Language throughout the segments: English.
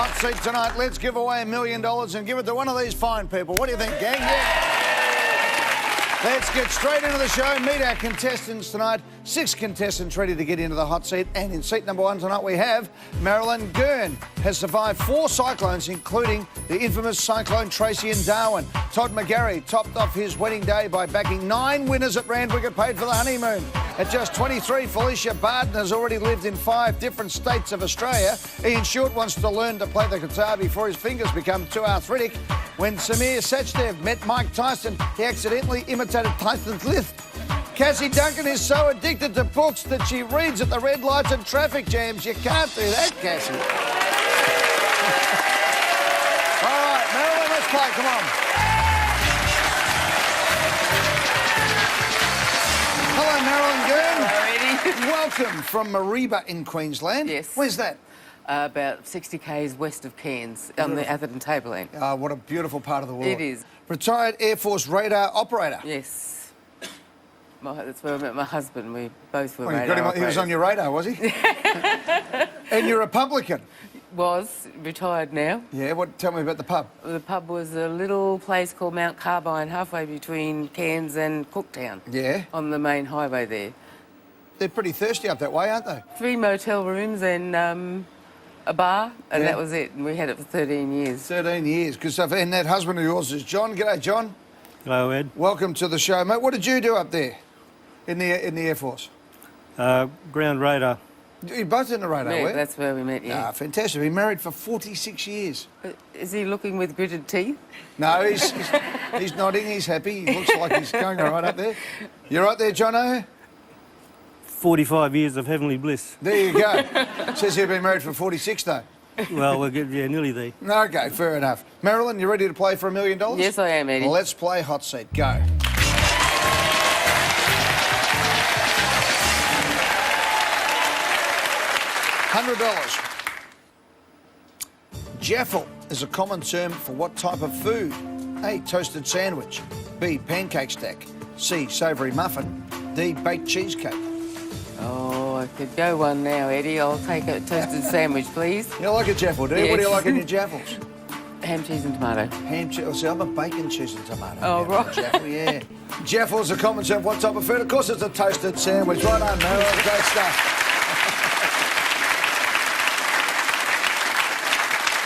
hot seat tonight. Let's give away $1 million and give it to one of these fine people. What do you think, gang? Yeah. Let's get straight into the show. Meet our contestants tonight. 6 contestants ready to get into the hot seat. And in seat number 1 tonight we have Marilyn Gurn. Has survived 4 cyclones, including the infamous Cyclone Tracy in Darwin. Todd McGarry topped off his wedding day by backing 9 winners at Randwick paid for the honeymoon. At just 23, Felicia Barton has already lived in 5 different states of Australia. Ian Short wants to learn to play the guitar before his fingers become too arthritic. When Samir Sachdev met Mike Tyson, he accidentally imitated Tyson's lisp. Cassie Duncan is so addicted to books that she reads at the red lights and traffic jams. You can't do that, Cassie. All right, Marilyn, let's play. Come on. Hello, Marilyn Gurn. Hello, Eddie. Welcome from Mareeba in Queensland. Yes. Where's that? About 60 k's west of Cairns, on the Atherton Tableland. What a beautiful part of the world. It is. Retired Air Force radar operator. Yes. That's where I met my husband. We both were Well, radar operators. He was on your radar, was he? And you're Republican. Was, retired now. Yeah, tell me about the pub. The pub was a little place called Mount Carbine, halfway between Cairns and Cooktown. Yeah. On the main highway there. They're pretty thirsty up that way, aren't they? 3 motel rooms and a bar, and Yeah. that was it. And we had it for 13 years. 13 years. Good stuff. And that husband of yours is John. G'day, John. Hello, Ed. Welcome to the show, mate. What did you do up there in the Air Force? Ground radar. You both in the radar, Yeah, were you? that's where we met, yeah. Ah, fantastic. Been married for 46 years. Is he looking with gritted teeth? No, he's nodding. He's happy. He looks like he's going all right up there. You right there, Jono? 45 years of heavenly bliss. There you go. Says you've been married for 46, though. Well, we're getting nearly there. Okay, fair enough. Marilyn, you ready to play for $1 million? Yes, I am, Eddie. Let's play hot seat. Go. $100. Jaffle is a common term for what type of food? A, toasted sandwich. B, pancake stack. C, savoury muffin. D, baked cheesecake. Oh, I could go one now, Eddie. I'll take a toasted sandwich, please. You like a jaffle, do you? Yes. What do you like in your jaffles? Ham, cheese and tomato. Ham, cheese. Oh, see, I'm a bacon, cheese and tomato. Oh, Yeah, right. Jaffle, yeah. Jaffle is a common term for what type of food? Of course, it's a toasted sandwich. Right on, Marilyn. Great stuff.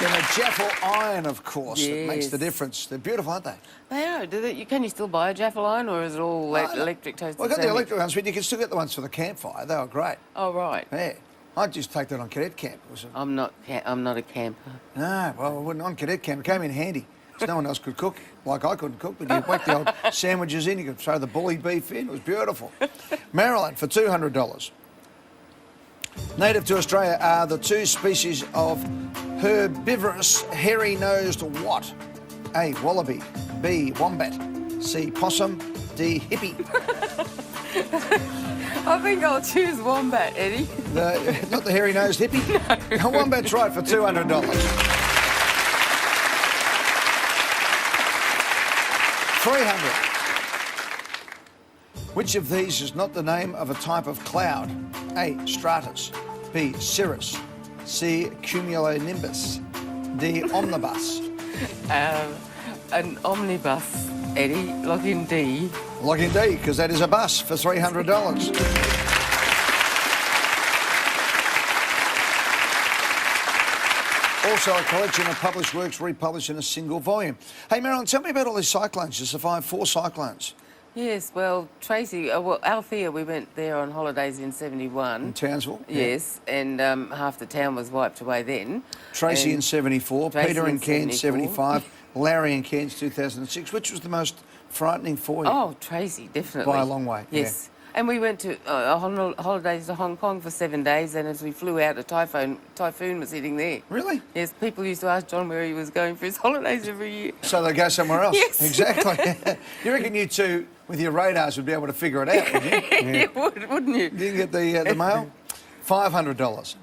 And a Jaffle iron, of course, that makes the Yes. difference. They're beautiful, aren't they? They are. Can you still buy a Jaffle iron, or is it all electric toasted Well, I got the sandwich? electric ones, but you can still get the ones for the campfire. They were great. Oh, right. Yeah. I'd just take that on cadet camp. I'm not a camper. No, well, I wouldn't on cadet camp. It came in handy. 'Cause no one else could cook. Like I couldn't cook, but you whack the old sandwiches in, you could throw the bully beef in. It was beautiful. Marilyn, for $200. Native to Australia are the 2 species of herbivorous hairy-nosed what? A, wallaby. B, wombat. C, possum. D, hippie. I think I'll choose wombat, Eddie. Not the hairy-nosed hippie? No. Wombat's right for $200. 300. Which of these is not the name of a type of cloud? A, stratus. B, cirrus. C, cumulonimbus. D, omnibus. An omnibus, Eddie. Lock in D. Lock in D, because that is a bus for $300. Also a collection of published works republished in a single volume. Hey, Marilyn, tell me about all these cyclones. You survived 4 cyclones. Yes, well, Tracy, Althea, we went there on holidays in 71. In Townsville? Yes, and half the town was wiped away then. Tracy And in 74, Tracy Peter in in Cairns 74. 75, Larry in Cairns 2006. Which was the most frightening for you? Oh, Tracy, definitely. By a long way, Yes. And we went to holidays to Hong Kong for 7 days, and as we flew out, a typhoon was hitting there. Really? Yes, people used to ask John where he was going for his holidays every year. So they go somewhere else? Yes. Exactly. You reckon you two, with your radars, would be able to figure it out, wouldn't you? You would, wouldn't you? You didn't get the mail? $500.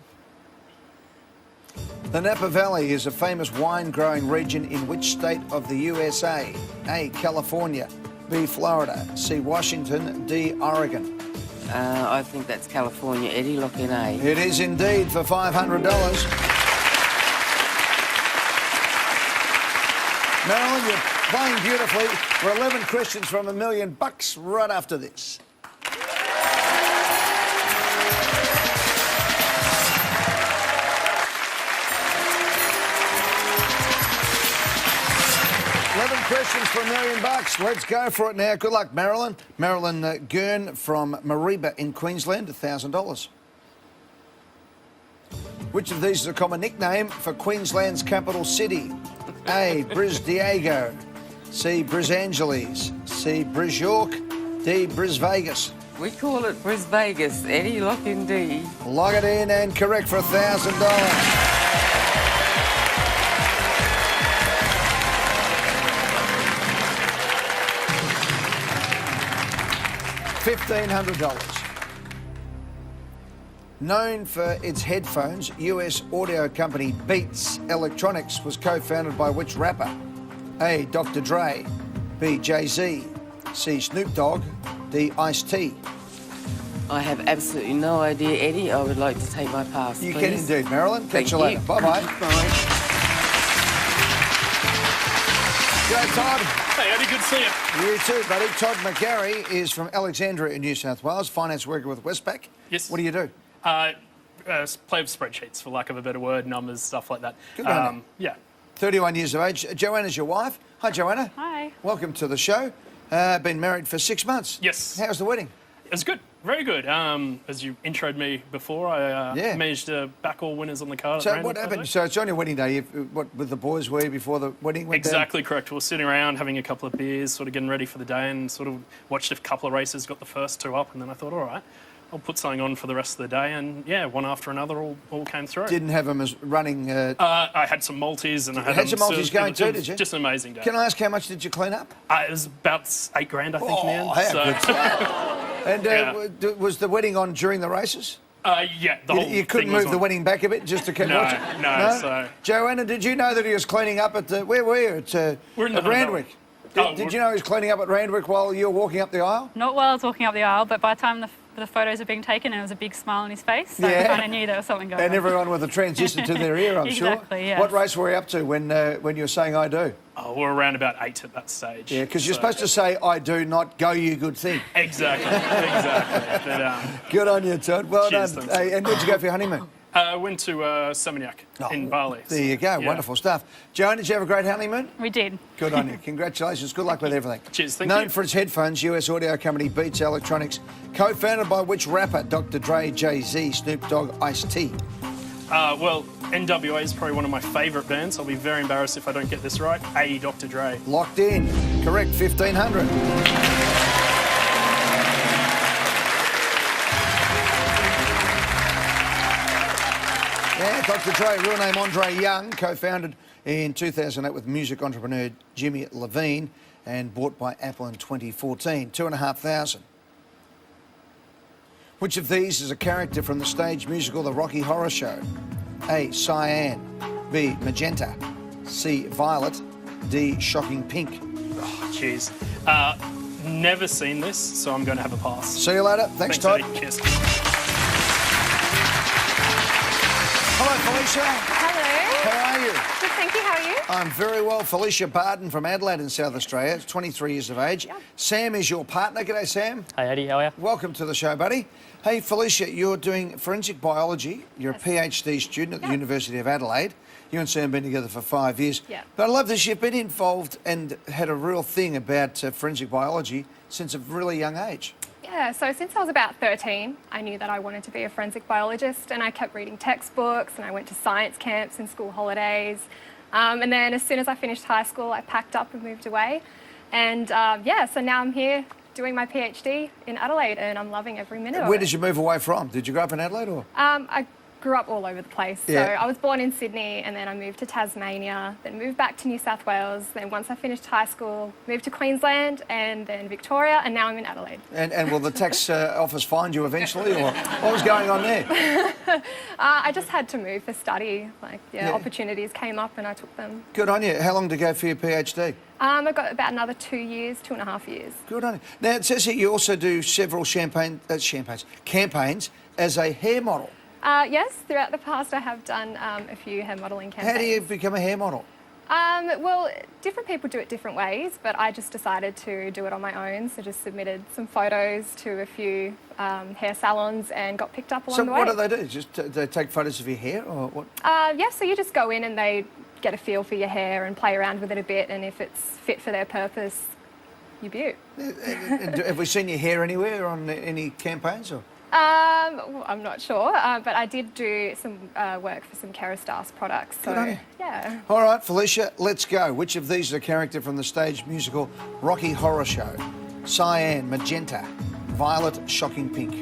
The Napa Valley is a famous wine-growing region in which state of the USA? A, California. B, Florida. C, Washington. D, Oregon. I think that's California, Eddie. Lock in A. It is indeed for $500. Marilyn, you're playing beautifully. We're 11 questions from $1 million right after this. 11 questions for $1 million. Let's go for it now. Good luck, Marilyn. Marilyn Gurn from Mareeba in Queensland, $1,000. Which of these is a common nickname for Queensland's capital city? A, Bris Diego. C, Bris Angeles. C, Bris York. D, Bris Vegas. We call it Bris Vegas. Eddie, lock in D. Log it in and correct for $1,000. $1,500. Known for its headphones, US audio company Beats Electronics was co-founded by which rapper? A, Dr. Dre. B, Jay-Z. C, Snoop Dogg. D, Ice-T. I have absolutely no idea, Eddie. I would like to take my pass, You please. can indeed, Marilyn. Catch Thank you later. you. Bye-bye. Bye. Go, Todd. Hey, Eddie, good to see you. You too, buddy. Todd McGarry is from Alexandria in New South Wales, finance worker with Westpac. Yes. What do you do? Play with spreadsheets, for lack of a better word, numbers, stuff like that. Good on you. Yeah. 31 years of age. Joanna's your wife. Hi, Joanna. Hi. Welcome to the show. Been married for 6 months. Yes. How's the wedding? It was good. Very good. As you introed me before, I Yeah. managed to back all winners on the card. So at what random happened? So it's on your wedding day. What with the boys were you before the wedding went down? Exactly correct. We were sitting around having a couple of beers, sort of getting ready for the day, and sort of watched a couple of races, got the first two up, and then I thought, all right, I'll put something on for the rest of the day, and yeah, one after another all came through. Didn't have them as running. I had some multis, and I had, had them some multis going too, it was did you? Just an amazing day. Can I ask how much did you clean up? It was about $8,000, I think, in the end. how So, good stuff. And Yeah. was the wedding on during the races? yeah, the whole You couldn't thing was move the on. wedding back a bit just to keep No, watching? no, so- Joanna, did you know that he was cleaning up at the... Where were you? We're in the at Randwick. Oh, Did you know he was cleaning up at Randwick while you were walking up the aisle? Not while I was walking up the aisle, but by the time the photos were being taken, there was a big smile on his face, so Yeah. I kind of knew there was something going And on. everyone with a transistor to their ear, I'm sure. Exactly, yes. What race were you up to when you were saying I do? Oh, we're around about 8 at that stage. Yeah, because you're So- supposed to say I do, not go you good thing. Exactly, exactly. But, Good on you, Todd. Well Cheers, done. thanks. Hey, and where'd you go for your honeymoon? I went to Seminyak in Bali. There you go. Yeah. Wonderful stuff. Joanna, did you have a great honeymoon? We did. Good on you. Congratulations. Good luck with everything. Cheers, thank Known you. for its headphones, US audio company Beats Electronics, co-founded by which rapper? Dr. Dre, Jay-Z, Snoop Dogg, Ice-T. Well, NWA is probably one of my favourite bands. I'll be very embarrassed if I don't get this right. A, Dr. Dre. Locked in. Correct, 1,500. Yeah, Dr. Dre, real name Andre Young, co-founded in 2008 with music entrepreneur Jimmy Levine and bought by Apple in 2014. 2,500. Which of these is a character from the stage musical The Rocky Horror Show? A, Cyan. B, Magenta. C, Violet. D, Shocking Pink. Oh, jeez. Never seen this, so I'm going to have a pass. See you later. Thanks, Todd. Eddie. Cheers. Hello, Felicia. Hello. How are you? Good, thank you. How are you? I'm very well. Felicia Barton from Adelaide in South Australia, 23 years of age. Sam is your partner. G'day, Sam. Hey Eddie, how are you? Welcome to the show, buddy. Hey, Felicia, you're doing forensic biology. You're a PhD student at the University of Adelaide. You and Sam have been together for 5 years. Yeah. But I love this. You've been involved and had a real thing about forensic biology since a really young age. Yeah, so since I was about 13, I knew that I wanted to be a forensic biologist, and I kept reading textbooks, and I went to science camps and school holidays. And then as soon as I finished high school, I packed up and moved away. And so now I'm here doing my PhD in Adelaide, and I'm loving every minute of Where it. did you move away from? Did you grow up in Adelaide or? I grew up all over the place. Yeah. So I was born in Sydney, and then I moved to Tasmania, then moved back to New South Wales. Then once I finished high school, moved to Queensland, and then Victoria, and now I'm in Adelaide. And will the tax office find you eventually, or what was going on there? I just had to move for study. Yeah. Opportunities came up and I took them. Good on you. How long to go for your PhD? I've got about another 2 years, 2.5 years. Good on you. Now, it says here you also do several campaigns as a hair model. Yes, throughout the past I have done a few hair modelling campaigns. How do you become a hair model? Well, different people do it different ways, but I just decided to do it on my own. So just submitted some photos to a few hair salons and got picked up along So the way. what do they do? Just they take photos of your hair or what? Yeah, so you just go in and they get a feel for your hair and play around with it a bit, and if it's fit for their purpose, you beaut. Have we seen your hair anywhere on any campaigns? Or? Well, I'm not sure, but I did do some work for some Kerastase products. So, Good on you. yeah. All right, Felicia, let's go. Which of these is a character from the stage musical Rocky Horror Show? Cyan, magenta, violet, shocking pink.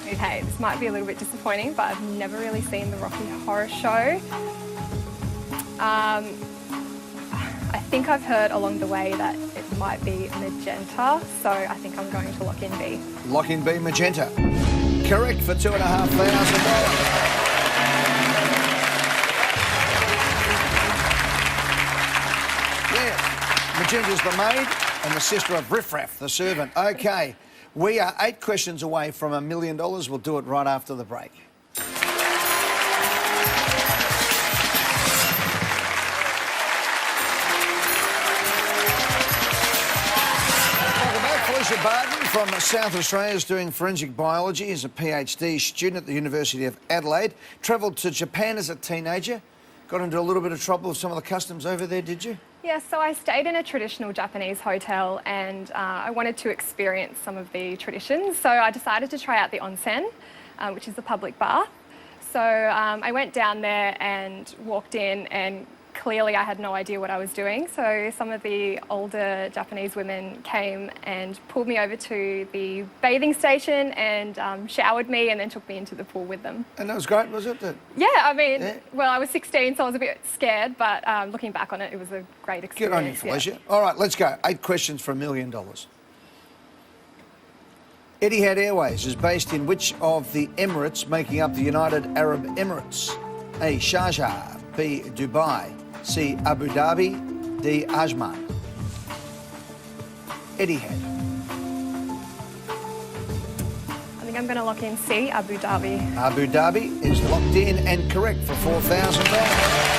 Okay, this might be a little bit disappointing, but I've never really seen the Rocky Horror Show. I think I've heard along the way that it might be magenta, so I think I'm going to lock in B. Lock in B, magenta. Correct for $2,500. Yeah, magenta's the maid and the sister of Riff Raff, the servant. Okay, we are 8 questions away from $1 million. We'll do it right after the break. Felicia Barton from South Australia is doing forensic biology. Is a PhD student at the University of Adelaide. Travelled to Japan as a teenager. Got into a little bit of trouble with some of the customs over there, did you? Yeah, so I stayed in a traditional Japanese hotel and I wanted to experience some of the traditions. So I decided to try out the onsen, which is a public bath. So I went down there and walked in, and clearly I had no idea what I was doing. So some of the older Japanese women came and pulled me over to the bathing station and showered me and then took me into the pool with them. And that was great, was it? Yeah, I mean, Yeah. well, I was 16, so I was a bit scared, but looking back on it, it was a great experience. Good on you, Felicia. All right, let's go. 8 questions for $1 million. Etihad Airways is based in which of the Emirates making up the United Arab Emirates? A, Sharjah, B, Dubai, C, Abu Dhabi, D, Ajman. Etihad. I think I'm going to lock in C, Abu Dhabi. Abu Dhabi is locked in and correct for $4,000.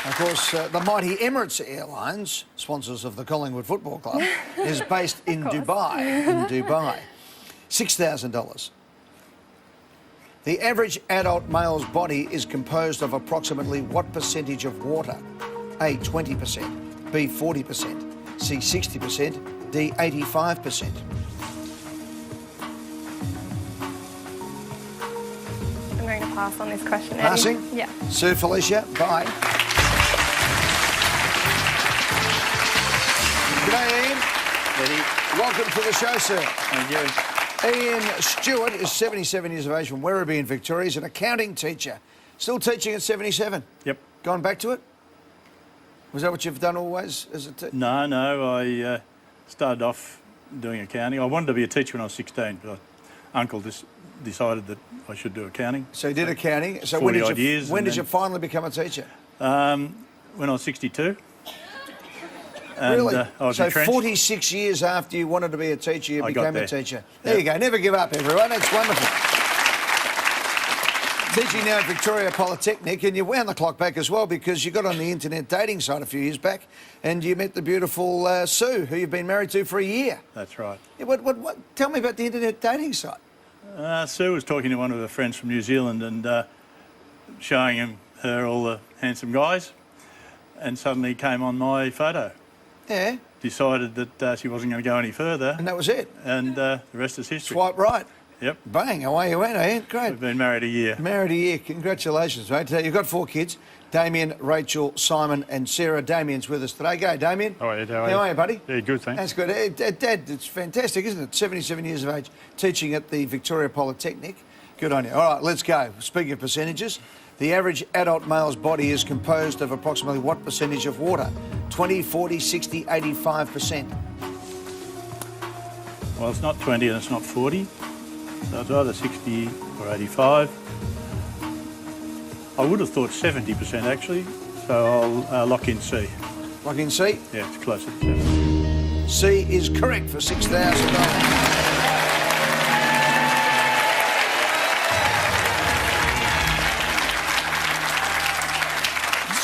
Of course, the mighty Emirates Airlines, sponsors of the Collingwood Football Club, is based in Dubai. $6,000. The average adult male's body is composed of approximately what percentage of water? A, 20%, B, 40%, C, 60%, D, 85%. I'm going to pass on this question. Passing? Yeah. Sue Felicia, bye. G'day, Ian. Eddie. Welcome to the show, sir. Thank you. Ian Stewart is 77 years of age from Werribee in Victoria. He's an accounting teacher. Still teaching at 77? Yep. Gone back to it? Was that what you've done always as a teacher? No, I started off doing accounting. I wanted to be a teacher when I was 16, but Uncle decided that I should do accounting. So you did accounting. So 40 odd years. When did you finally become a teacher? When I was 62. And, Really? I was So entrenched. 46 years after you wanted to be a teacher, you I got became a there. teacher. There you go. Never give up, everyone. That's wonderful. Teaching now at Victoria Polytechnic, and you wound the clock back as well because you got on the internet dating site a few years back and you met the beautiful Sue, who you've been married to for a year. That's right. Yeah, what? Tell me about the internet dating site. Sue was talking to one of her friends from New Zealand and showing her all the handsome guys, and suddenly came on my photo. Yeah, Decided that she wasn't going to go any further, and that was it. and the rest is history. Swipe right. Yep. Bang, away you went, eh? Great. We've been married a year. Married a year. Congratulations, mate. You've got 4 kids. Damien, Rachel, Simon and Sarah. Damien's with us today. Go, Damien. All right, How are you, buddy? Yeah, good, thanks. That's good. Hey, Dad, it's fantastic, isn't it? 77 years of age, teaching at the Victoria Polytechnic. Good on you. All right, let's go. Speaking of percentages, the average adult male's body is composed of approximately what percentage of water? 20, 40, 60, 85%. Well, it's not 20 and it's not 40, so it's either 60 or 85. I would have thought 70% actually, so I'll lock in C. Lock in C. Yeah, it's closer to 70. C is correct for $6,000.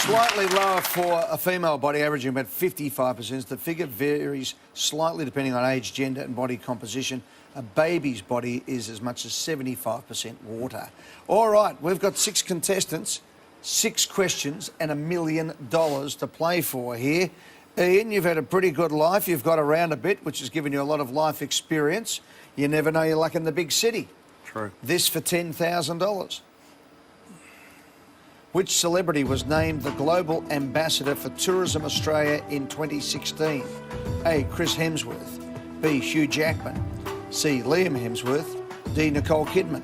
Slightly lower for a female body, averaging about 55%. The figure varies slightly depending on age, gender and body composition. A baby's body is as much as 75% water. All right, we've got 6 contestants, 6 questions and $1 million to play for here. Ian, you've had a pretty good life. You've got around a bit, which has given you a lot of life experience. You never know your luck in the big city. True. This for $10,000. Which celebrity was named the Global Ambassador for Tourism Australia in 2016? A. Chris Hemsworth. B. Hugh Jackman. C. Liam Hemsworth. D. Nicole Kidman.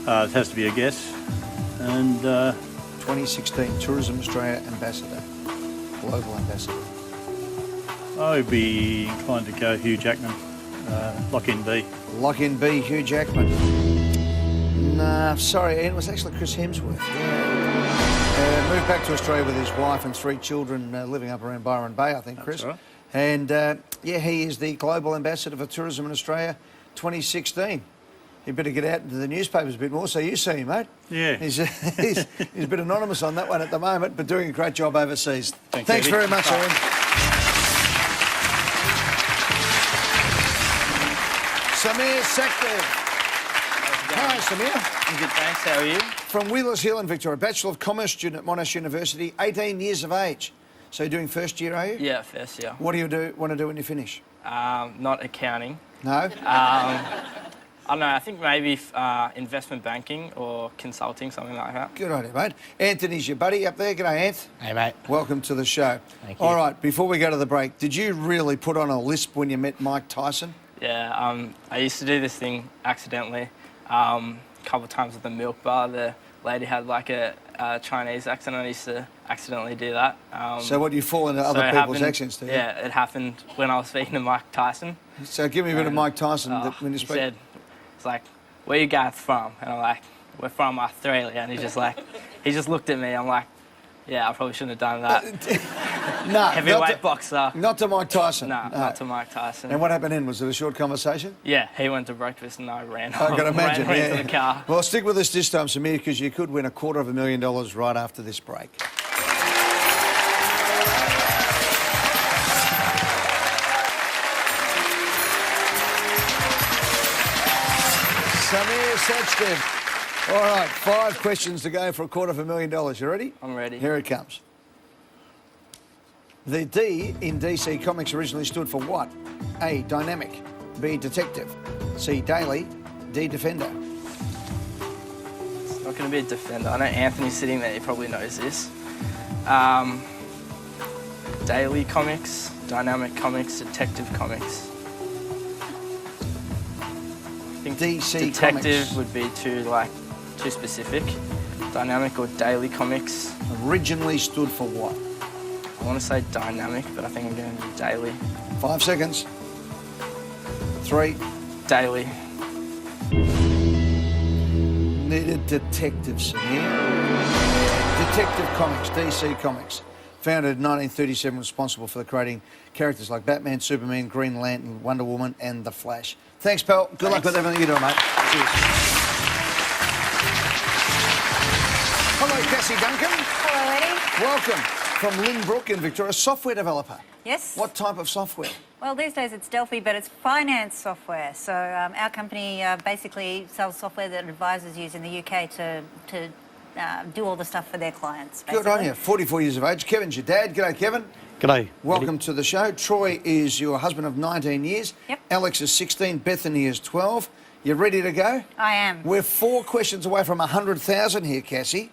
It has to be a guess. And 2016 Tourism Australia Ambassador. Global Ambassador. I would be inclined to go Hugh Jackman. Lock in B. Lock in B. Hugh Jackman. Nah, sorry, Ian. It was actually Chris Hemsworth. Yeah. Moved back to Australia with his wife and 3 children, living up around Byron Bay, I think, Chris. That's right. And yeah, he is the Global Ambassador for Tourism in Australia 2016. You better get out into the newspapers a bit more so you see him, mate. Yeah. He's a bit anonymous on that one at the moment, but doing a great job overseas. Thanks Eddie. very much, Ian. Samir Sekdev. Hi, Samir. I'm good, thanks. How are you? From Wheelers Hill in Victoria, Bachelor of Commerce student at Monash University, 18 years of age. So you're doing first year, are you? Yeah, first year. What do you want to do when you finish? Not accounting. No? I don't know, I think maybe investment banking or consulting, something like that. Good idea, mate. Anthony's your buddy up there. G'day, Anth. Hey, mate. Welcome to the show. Thank you. All right, before we go to the break, did you really put on a lisp when you met Mike Tyson? Yeah, I used to do this thing accidentally. A couple of times at the milk bar, the lady had like a Chinese accent, and I used to accidentally do that. So what, do you fall into other it people's happened- accents, do you? Yeah, it happened when I was speaking to Mike Tyson. So give me a bit of Mike Tyson when you He speak. said, it's like, where you guys from? And I'm like, we're from Australia. And he's just like, he just looked at me. I'm like, yeah, I probably shouldn't have done that. No, Heavyweight boxer. not to Mike Tyson. No, not to Mike Tyson. And what happened then? Was it a short conversation? Yeah, he went to breakfast and I ran I can imagine, ran yeah. into the car. Well, stick with us this time, Samir, because you could win $250,000 right after this break. Samir Sekdev. All right, 5 questions to go for $250,000. You ready? I'm ready. Here it comes. The D in DC Comics originally stood for what? A, dynamic. B, detective. C, daily. D, defender. It's not going to be a defender. I know Anthony's sitting there. He probably knows this. Daily comics, dynamic comics, detective comics. I think DC detective Comics. would be too specific. Dynamic or daily comics. Originally stood for what? I want to say dynamic, but I think I'm going to do daily. 5 seconds. 3. Daily. Needed detective, Samir. Detective Comics, DC Comics. Founded in 1937, responsible for creating characters like Batman, Superman, Green Lantern, Wonder Woman and The Flash. Thanks, pal. Good luck with everything you're doing, mate. Cheers. Hello, Cassie Duncan. Hello, Eddie. Welcome. From Lynbrook in Victoria, software developer. Yes. What type of software? Well, these days it's Delphi, but it's finance software. So our company basically sells software that advisors use in the UK to do all the stuff for their clients. Basically. Good on you. 44 years of age. Kevin's your dad. G'day, Kevin. G'day. Welcome to the show. Troy is your husband of 19 years. Yep. Alex is 16. Bethany is 12. You ready to go? I am. We're 4 questions away from 100,000 here, Cassie.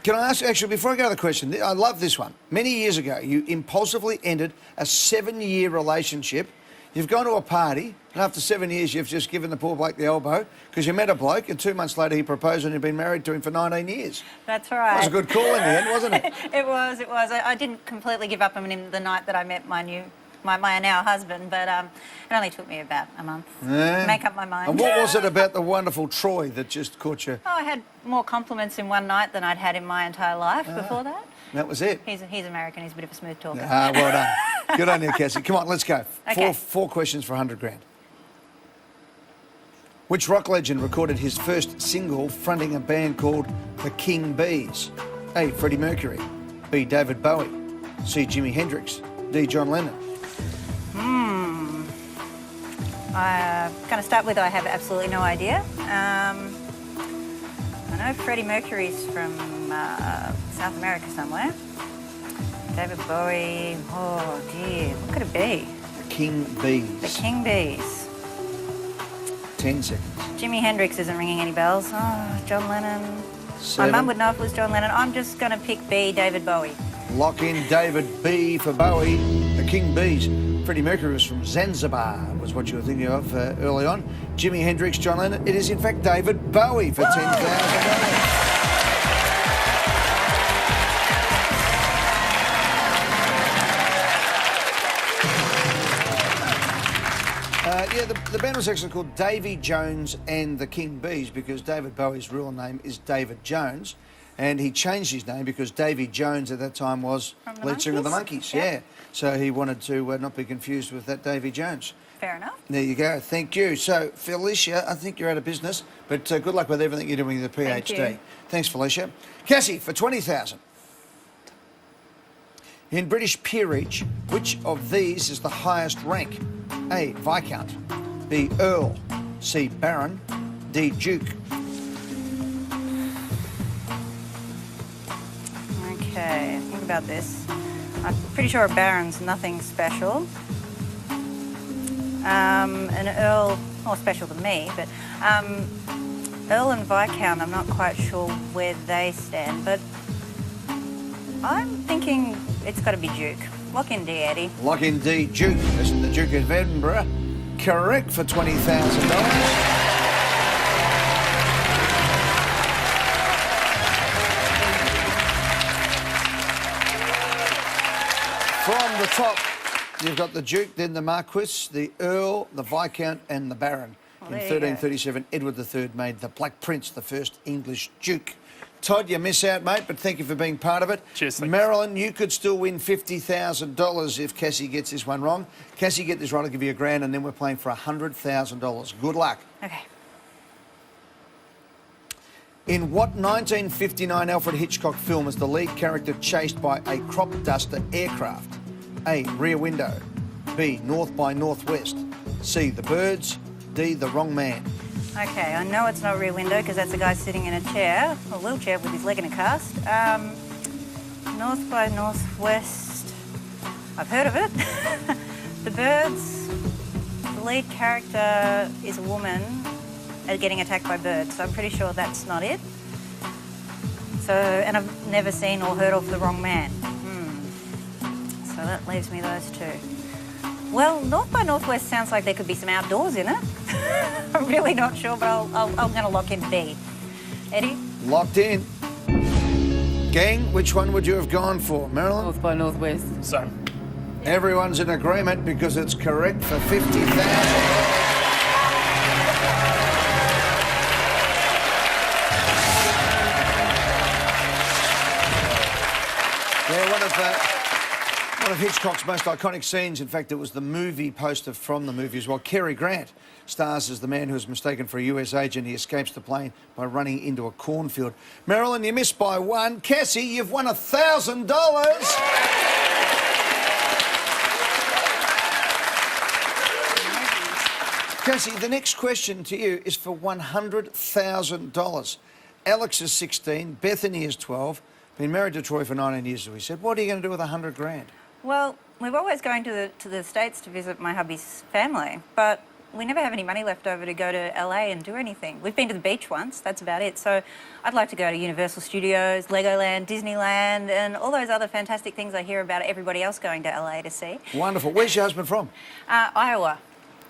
Can I ask, actually, before I go to the question, I love this one. Many years ago, you impulsively ended a 7-year relationship. You've gone to a party, and after 7 years, you've just given the poor bloke the elbow because you met a bloke, and 2 months later, he proposed and you've been married to him for 19 years. That's right. That was a good call in the end, wasn't it? It was. I didn't completely give up on him the night that I met my new my now husband, but it only took me about a month Yeah. to make up my mind. And what was it about the wonderful Troy that just caught you? Oh, I had more compliments in one night than I'd had in my entire life before that. That was it. He's American. He's a bit of a smooth talker. Ah, well done. Good on you, Cassie. Come on, let's go. Okay. Four questions for 100 grand. Which rock legend recorded his first single fronting a band called the King Bees? A. Freddie Mercury. B. David Bowie. C. Jimi Hendrix. D. John Lennon. I'm going to start with I have absolutely no idea. I know Freddie Mercury's from South America somewhere. David Bowie, oh dear, what could it be? The King Bees. The King Bees. 10 seconds. Jimi Hendrix isn't ringing any bells. Oh, John Lennon. 7. My mum would know if it was John Lennon. I'm just going to pick B, David Bowie. Lock in David B for Bowie. The King Bees. Freddie Mercury was from Zanzibar, was what you were thinking of early on. Jimi Hendrix, John Lennon. It is in fact David Bowie for $10,000. The band was actually called Davy Jones and the King Bees because David Bowie's real name is David Jones, and he changed his name because Davy Jones at that time was lead singer of the Monkees. Yep. Yeah, so he wanted to not be confused with that Davy Jones. Fair enough. There you go. Thank you. So, Felicia, I think you're out of business, but good luck with everything you're doing with the PhD. Thank you. Thanks, Felicia. Cassie, for 20,000. In British peerage, which of these is the highest rank? A. Viscount. B. Earl. C. Baron. D. Duke. Okay, think about this. I'm pretty sure a baron's nothing special. An earl, more special than me, but Earl and Viscount, I'm not quite sure where they stand, but I'm thinking it's got to be Duke. Lock in D, Eddie. Lock in D. Duke. This is the Duke of Edinburgh. Correct for $20,000. From the top, you've got the Duke, then the Marquis, the Earl, the Viscount and the Baron. In there you go. 1337, Edward III made the Black Prince the first English Duke. Todd, you miss out, mate, but thank you for being part of it. Cheers, thanks. Marilyn, you could still win $50,000 if Cassie gets this one wrong. Cassie, get this right, I'll give you $1,000, and then we're playing for $100,000. Good luck. Okay. In what 1959 Alfred Hitchcock film is the lead character chased by a crop duster aircraft? A. Rear Window. B. North by Northwest. C. The Birds. D. The Wrong Man. Okay, I know it's not Rear Window because that's a guy sitting in a chair, a wheelchair with his leg in a cast. North by Northwest. I've heard of it. The Birds. The lead character is a woman getting attacked by birds, so I'm pretty sure that's not it. So, and I've never seen or heard of The Wrong Man. So that leaves me those two. Well, North by Northwest sounds like there could be some outdoors in it. I'm really not sure, but I'm going to lock in B. Eddie? Locked in. Gang, which one would you have gone for? Marilyn? North by Northwest. So, Everyone's in agreement because it's correct for $50,000. Yeah, one of Hitchcock's most iconic scenes, in fact, it was the movie poster from the movie as well. Cary Grant stars as the man who is mistaken for a US agent. He escapes the plane by running into a cornfield. Marilyn, you missed by one. Cassie, you've won $1,000. Cassie, the next question to you is for $100,000. Alex is 16, Bethany is 12, been married to Troy for 19 years, as we said. What are you going to do with $100 grand? Well, we're always going to the States to visit my hubby's family, but we never have any money left over to go to LA and do anything. We've been to the beach once, that's about it. So I'd like to go to Universal Studios, Legoland, Disneyland, and all those other fantastic things I hear about everybody else going to LA to see. Wonderful. Where's your husband from? Iowa.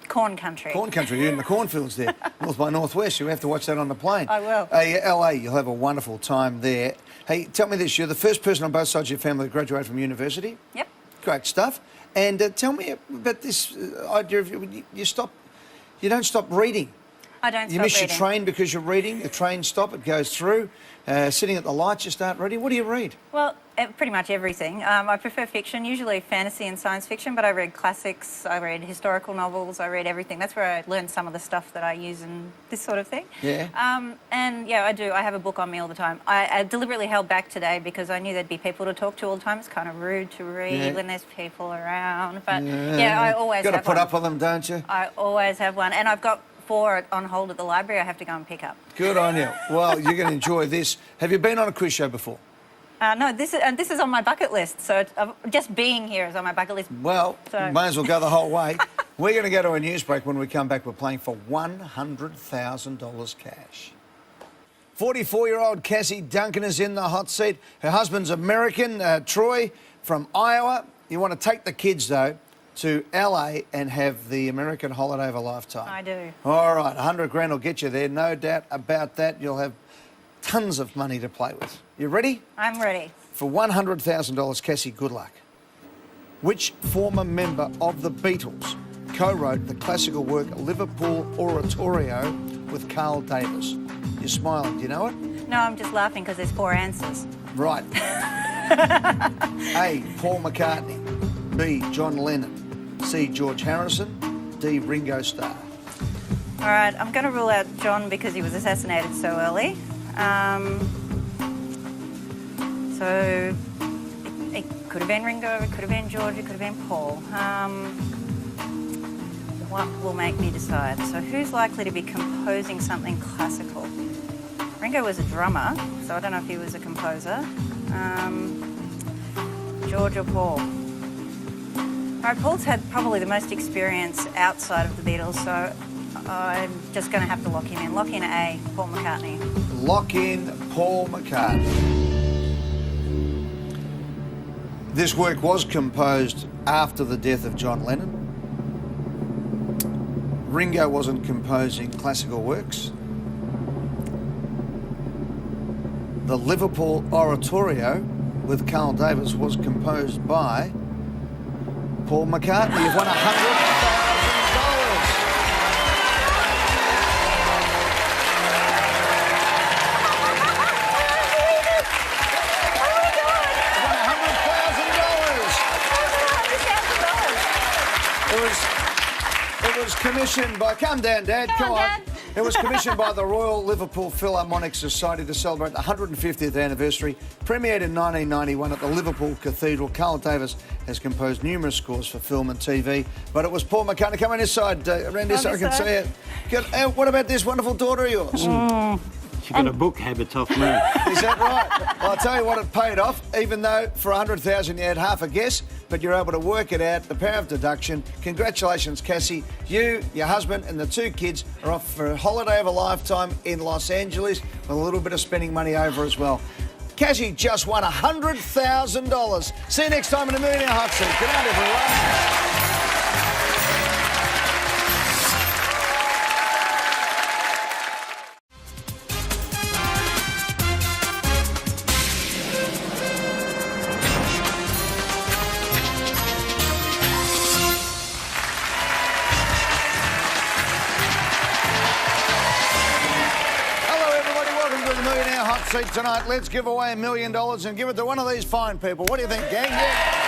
Corn country. Corn country. You're in the cornfields there. North by Northwest. You have to watch that on the plane. I will. LA, you'll have a wonderful time there. Hey, tell me this. You're the first person on both sides of your family to graduate from university? Yep. great stuff. And tell me about this idea of you don't stop reading. I don't You stop miss reading. your train because you're reading. The train stop, it goes through. Sitting at the lights, you start reading. What do you read? Well, pretty much everything. I prefer fiction, usually fantasy and science fiction, but I read classics, I read historical novels, I read everything. That's where I learned some of the stuff that I use in this sort of thing. Yeah. And yeah, I do. I have a book on me all the time. I deliberately held back today because I knew there'd be people to talk to all the time. It's kind of rude to read when there's people around. But yeah, I always have Got to put one. up with them, don't you? I always have one. And I've got 4 on hold at the library I have to go and pick up. Good on you. Well, you're going to enjoy this. Have you been on a quiz show before? No, this is on my bucket list. So just being here is on my bucket list. Well, So- may as well go the whole way. We're going to go to a news break. When we come back, we're playing for $100,000 cash. 44-year-old Cassie Duncan is in the hot seat. Her husband's American, Troy from Iowa. You want to take the kids, though, to LA and have the American holiday of a lifetime. I do. All right, 100 grand will get you there, no doubt about that. You'll have tons of money to play with. You ready? I'm ready. For $100,000, Cassie, good luck. Which former member of the Beatles co-wrote the classical work Liverpool Oratorio with Carl Davis? You're smiling, do you know it? No, I'm just laughing because there's 4 answers. Right. A, Paul McCartney. B, John Lennon. C, George Harrison. D, Ringo Starr. All right, I'm going to rule out John because he was assassinated so early. So it could have been Ringo, it could have been George, it could have been Paul. What will make me decide? So who's likely to be composing something classical? Ringo was a drummer, so I don't know if he was a composer. George or Paul? All right, Paul's had probably the most experience outside of the Beatles, so I'm just going to have to lock him in. Lock in A, Paul McCartney. Lock in Paul McCartney. This work was composed after the death of John Lennon. Ringo wasn't composing classical works. The Liverpool Oratorio with Carl Davis was composed by Paul McCartney. You've won $100,000. It was commissioned by... Come down, Dad. Come on. Dad. It was commissioned by the Royal Liverpool Philharmonic Society to celebrate the 150th anniversary. Premiered in 1991 at the Liverpool Cathedral. Carl Davis has composed numerous scores for film and TV, but it was Paul McCartney. Come on this side, around this side, I can see it. Good. What about this wonderful daughter of yours? She got a book habit off me. Is that right? Well, I'll tell you what, it paid off, even though for $100,000 you had half a guess, but you're able to work it out, the power of deduction. Congratulations, Cassie. You, your husband and the 2 kids are off for a holiday of a lifetime in Los Angeles with a little bit of spending money over as well. Cassie just won $100,000. See you next time in a Millionaire Hotseat. Good night, everyone. Seat tonight. Let's give away $1 million and give it to one of these fine people. What do you think, gang? Yeah.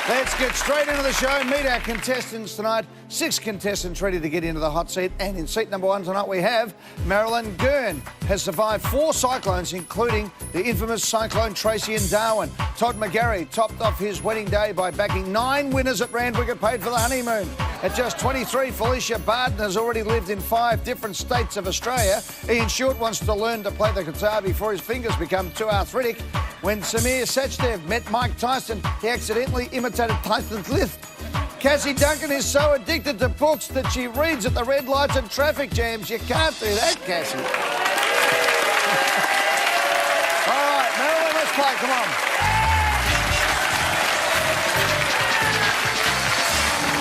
Let's get straight into the show. Meet our contestants tonight. 6 contestants ready to get into the hot seat. And in seat number 1 tonight we have Marilyn Gurn. Has survived 4 cyclones, including the infamous Cyclone Tracy in Darwin. Todd McGarry topped off his wedding day by backing 9 winners at Randwick paid for the honeymoon. At just 23, Felicia Barden has already lived in 5 different states of Australia. Ian Short wants to learn to play the guitar before his fingers become too arthritic. When Samir Sachdev met Mike Tyson, he accidentally imitated Tyson's lisp. Cassie Duncan is so addicted to books that she reads at the red lights and traffic jams. You can't do that, Cassie. All right, Marilyn, let's play. Come on.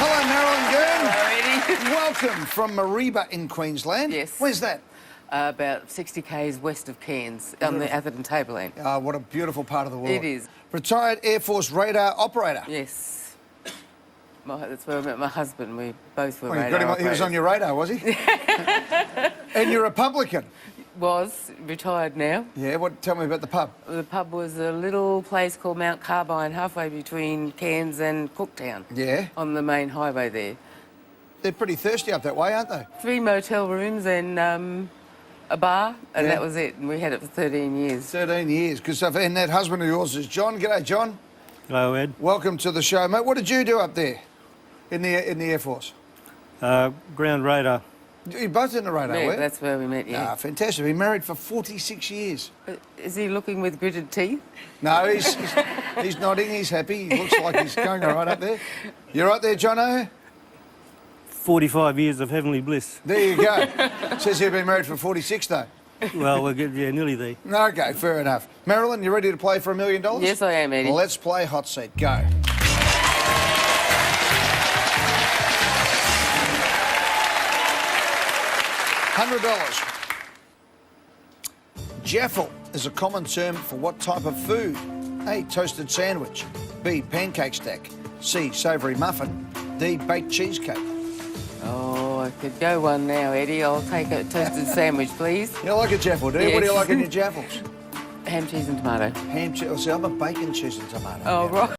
Hello, Marilyn Gurn. Already? Welcome from Mariba in Queensland. Yes. Where's that? About 60 k's west of Cairns on the Atherton Tableland. What a beautiful part of the world. It is. Retired Air Force radar operator. Yes. That's where I met my husband. We both were Well, you radar got him, operators. he was on your radar, was he? And you're Republican. Was retired now. Yeah, tell me about the pub. The pub was a little place called Mount Carbine, halfway between Cairns and Cooktown. Yeah. On the main highway there. They're pretty thirsty up that way, aren't they? 3 motel rooms and a bar, and Yeah. that was it. And we had it for 13 years. 13 years. Good stuff. And that husband of yours is John. G'day, John. Hello, Ed. Welcome to the show, mate. What did you do up there in the Air Force? Ground radar. You both in the radar, Yeah, were you? that's where we met, yeah. Fantastic. Been married for 46 years. Is he looking with gritted teeth? No, he's nodding. He's happy. He looks like he's going all right up there. You right there, Jono? 45 years of heavenly bliss. There you go. Says you've been married for 46, though. Well, we're good, yeah, nearly there. Okay, fair enough. Marilyn, you ready to play for $1 million? Yes, I am, Eddie. Well, let's play Hot Seat. Go. $100. Jaffle is a common term for what type of food? A, toasted sandwich. B, pancake stack. C, savoury muffin. D, baked cheesecake. Oh, I could go one now, Eddie. I'll take a toasted sandwich, please. You like a jaffle, do you? Yes. What do you like in your jaffles? Ham, cheese and tomato. Ham cheese. See, I'm a bacon cheese and tomato. Oh, guy. right.